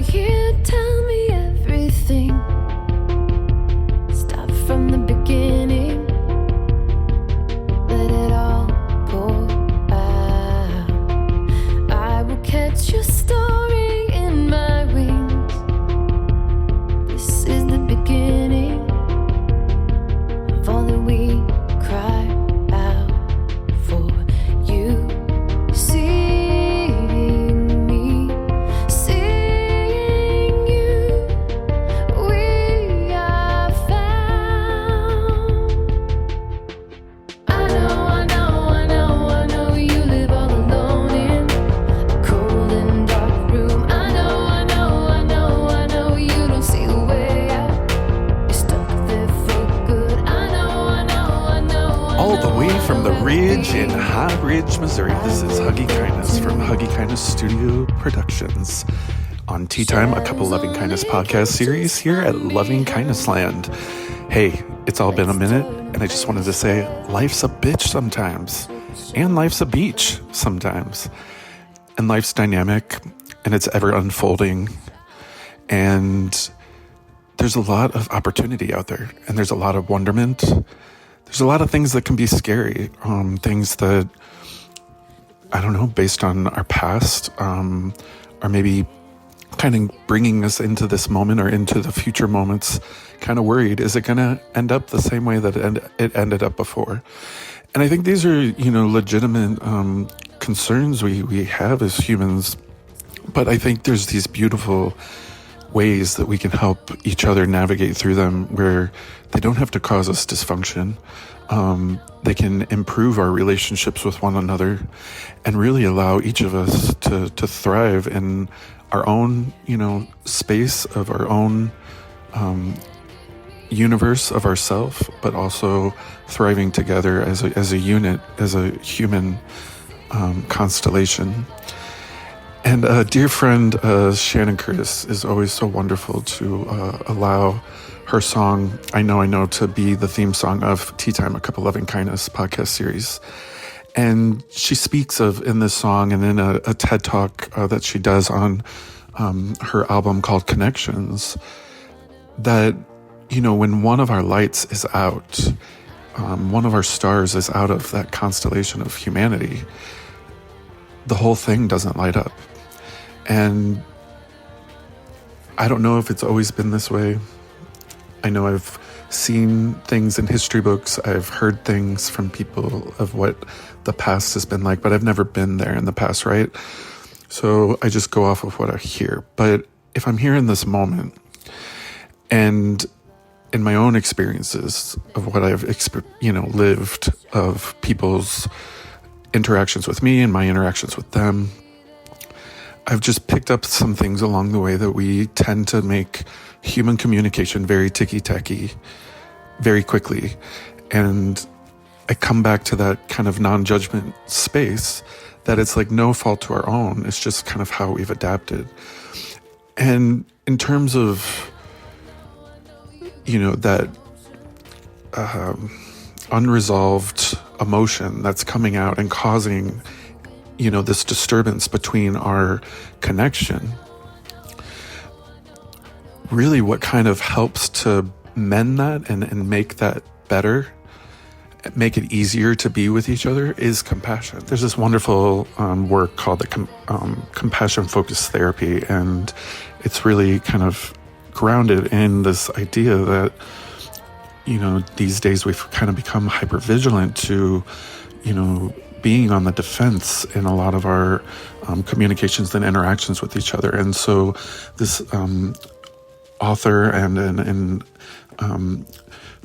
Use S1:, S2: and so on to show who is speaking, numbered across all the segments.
S1: here, tell me everything. Start from the beginning. Let it all pour out. I will catch your story in my wings. This is the beginning of all that we cry out for. You seeing me, seeing you. We are found. I know you live all alone in a cold and dark room. I know you don't see the way out. You're stuck there for good. I know.
S2: All the way from the Ridge in High Ridge, Missouri, this is Huggy Kindness from Huggy Kindness Studio Productions. On Tea Time, a Couple Loving Kindness podcast series here at Loving Kindness Land. Hey, it's all been a minute, and I just wanted to say life's a bitch sometimes, and life's a beach sometimes, and life's dynamic, and it's ever unfolding, and there's a lot of opportunity out there, and there's a lot of wonderment. There's a lot of things that can be scary, things that, I don't know, based on our past, are maybe kind of bringing us into this moment or into the future moments, kind of worried, is it going to end up the same way that it ended up before? And I think these are, legitimate concerns we have as humans, but I think there's these beautiful ways that we can help each other navigate through them where they don't have to cause us dysfunction. They can improve our relationships with one another and really allow each of us to thrive in our own, space of our own universe of ourself, but also thriving together as a unit, as a human constellation. And a dear friend, Shannon Curtis, is always so wonderful to allow her song, I Know, to be the theme song of Tea Time, a Couple Loving Kindness podcast series. And she speaks of, in this song and in a TED Talk that she does on her album called Connections, that, when one of our lights is out, one of our stars is out of that constellation of humanity, the whole thing doesn't light up. And I don't know if it's always been this way. I know I've seen things in history books. I've heard things from people of what the past has been like, but I've never been there in the past, right? So I just go off of what I hear. But if I'm here in this moment and in my own experiences of what I've lived, of people's interactions with me and my interactions with them, I've just picked up some things along the way that we tend to make human communication very ticky-tacky very quickly. And I come back to that kind of non-judgment space that it's like no fault to our own. It's just kind of how we've adapted. And in terms of, that unresolved emotion that's coming out and causing this disturbance between our connection, really what kind of helps to mend that and make that better, make it easier to be with each other, is compassion. There's this wonderful work called the compassion focused therapy, and it's really kind of grounded in this idea that, these days we've kind of become hyper vigilant to, being on the defense in a lot of our communications and interactions with each other. And so this author and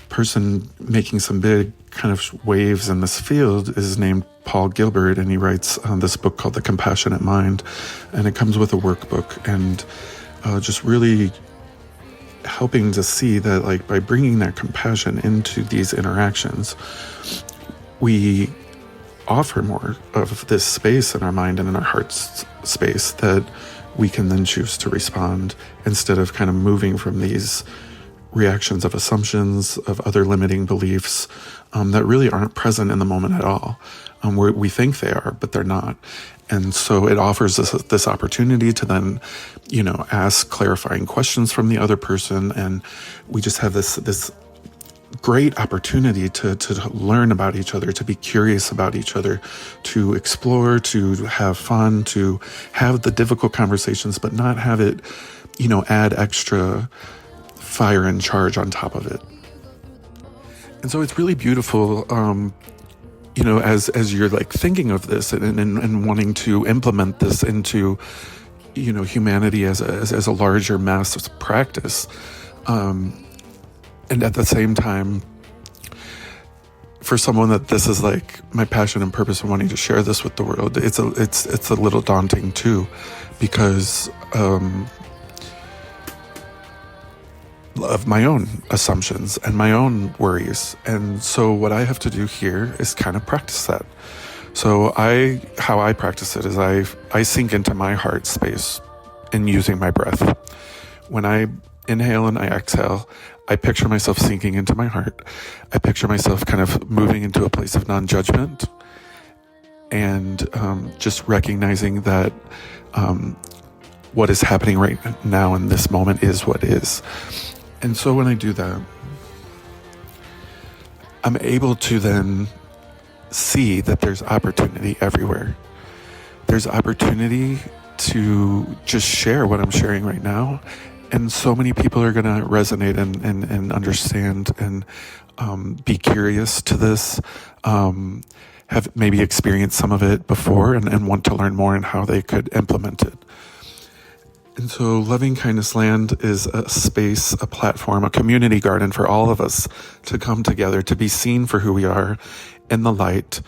S2: person making some big kind of waves in this field is named Paul Gilbert, and he writes this book called The Compassionate Mind, and it comes with a workbook, and just really helping to see that, like, by bringing that compassion into these interactions, we offer more of this space in our mind and in our heart's space that we can then choose to respond, instead of kind of moving from these reactions of assumptions, of other limiting beliefs that really aren't present in the moment at all. We think they are, but they're not. And so it offers us this opportunity to then, ask clarifying questions from the other person. And we just have this great opportunity to learn about each other, to be curious about each other, to explore, to have fun, to have the difficult conversations, but not have it, add extra fire and charge on top of it. And so it's really beautiful, as you're like thinking of this and wanting to implement this into, humanity as a larger mass practice. And at the same time, for someone that this is like my passion and purpose and wanting to share this with the world, it's a little daunting too, because of my own assumptions and my own worries. And so what I have to do here is kind of practice that. So how I practice it is I sink into my heart space in using my breath. When I inhale and I exhale, I picture myself sinking into my heart. I picture myself kind of moving into a place of non-judgment and just recognizing that what is happening right now in this moment is what is. And so when I do that, I'm able to then see that there's opportunity everywhere. There's opportunity to just share what I'm sharing right now. And so many people are going to resonate and understand and be curious to this, have maybe experienced some of it before and want to learn more and how they could implement it. And so Loving Kindness Land is a space, a platform, a community garden for all of us to come together, to be seen for who we are in the light,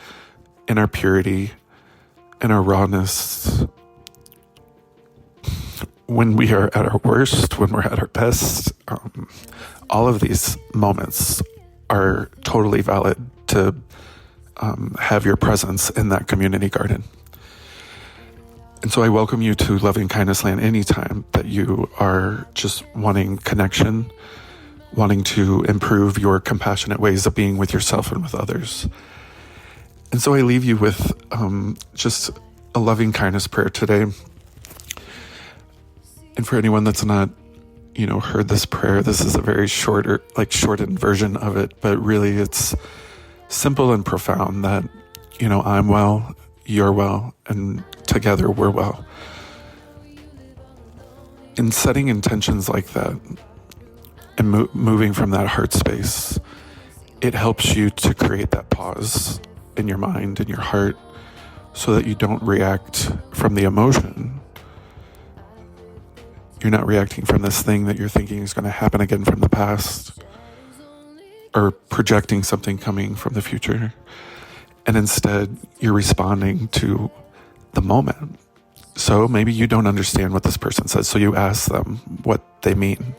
S2: in our purity, in our rawness, when we are at our worst, when we're at our best. All of these moments are totally valid to have your presence in that community garden. And so I welcome you to Loving Kindness Land anytime that you are just wanting connection, wanting to improve your compassionate ways of being with yourself and with others. And so I leave you with just a loving kindness prayer today. And for anyone that's not, heard this prayer, this is a very shortened version of it, but really it's simple and profound that, I'm well, you're well, and together we're well. In setting intentions like that and moving from that heart space, it helps you to create that pause in your mind, in your heart, so that you don't react from the emotion. You're not reacting from this thing that you're thinking is going to happen again from the past, or projecting something coming from the future. And instead, you're responding to the moment. So maybe you don't understand what this person says, so you ask them what they mean.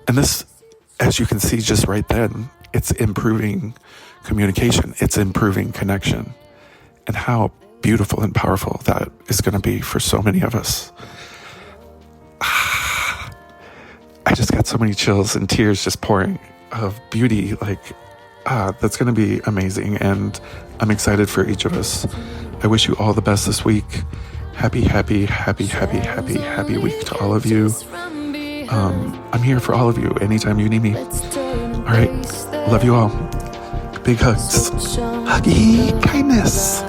S2: And this, as you can see just right then, it's improving communication. It's improving connection. And how beautiful and powerful that is going to be for so many of us. I just got so many chills and tears just pouring of beauty. That's going to be amazing. And I'm excited for each of us. I wish you all the best this week. Happy week to all of you. I'm here for all of you anytime you need me. All right. Love you all. Big hugs. Huggy Kindness.